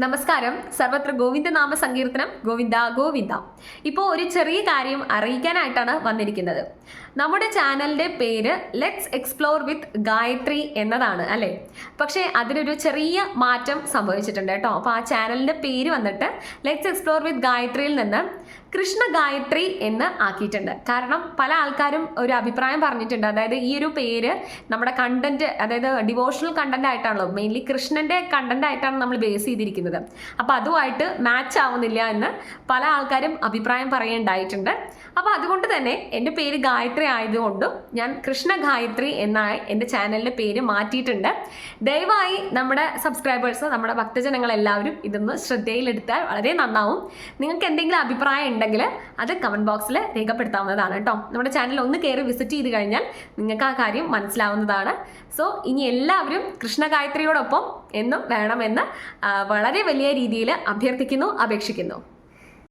നമസ്കാരം. സർവത്ര ഗോവിന്ദനാമ സങ്കീർത്തനം. ഗോവിന്ദ ഗോവിന്ദ. ഇപ്പോൾ ഒരു ചെറിയ കാര്യം അറിയിക്കാനായിട്ടാണ് വന്നിരിക്കുന്നത്. നമ്മുടെ ചാനലിൻ്റെ പേര് ലെറ്റ്സ് എക്സ്പ്ലോർ വിത്ത് ഗായത്രി എന്നതാണ് അല്ലേ? പക്ഷേ അതിനൊരു ചെറിയ മാറ്റം സംഭവിച്ചിട്ടുണ്ട് കേട്ടോ. അപ്പോൾ ആ ചാനലിൻ്റെ പേര് വന്നിട്ട് ലെറ്റ്സ് എക്സ്പ്ലോർ വിത്ത് ഗായത്രിയിൽ നിന്ന് കൃഷ്ണ ഗായത്രി എന്ന് ആക്കിയിട്ടുണ്ട്. കാരണം പല ആൾക്കാരും ഒരു അഭിപ്രായം പറഞ്ഞിട്ടുണ്ട്, അതായത് ഈ ഒരു പേര് നമ്മുടെ കണ്ടന്റ്, അതായത് ഡിവോഷണൽ കണ്ടന്റ് ആയിട്ടാണല്ലോ, മെയിൻലി കൃഷ്ണന്റെ കണ്ടന്റ് ആയിട്ടാണ് നമ്മൾ ബേസ് ചെയ്തിരിക്കുന്നത്. അപ്പോൾ അതുമായിട്ട് മാച്ച് ആവുന്നില്ല എന്ന് പല ആൾക്കാരും അഭിപ്രായം പറയുണ്ടായിട്ടുണ്ട്. അപ്പോൾ അതുകൊണ്ട് തന്നെ എൻ്റെ പേര് ഗായത്രി ആയതുകൊണ്ടും ഞാൻ കൃഷ്ണ ഗായത്രി എന്നായി എൻ്റെ ചാനലിൻ്റെ പേര് മാറ്റിയിട്ടുണ്ട്. ദയവായി നമ്മുടെ സബ്സ്ക്രൈബേഴ്സ്, നമ്മുടെ ഭക്തജനങ്ങൾ എല്ലാവരും ഇതൊന്ന് ശ്രദ്ധയിലെടുത്താൽ വളരെ നന്നാവും. നിങ്ങൾക്ക് എന്തെങ്കിലും അഭിപ്രായം ഉണ്ടെങ്കിൽ അത് കമൻറ്റ് ബോക്സിൽ രേഖപ്പെടുത്താവുന്നതാണ് കേട്ടോ. നമ്മുടെ ചാനൽ ഒന്ന് കയറി വിസിറ്റ് ചെയ്ത് കഴിഞ്ഞാൽ നിങ്ങൾക്ക് ആ കാര്യം മനസ്സിലാവുന്നതാണ്. സോ ഇനി എല്ലാവരും കൃഷ്ണ ഗായത്രിയോടൊപ്പം എന്നും വേണമെന്ന് വളരെ വലിയ രീതിയിൽ അഭ്യർത്ഥിക്കുന്നു, അപേക്ഷിക്കുന്നു.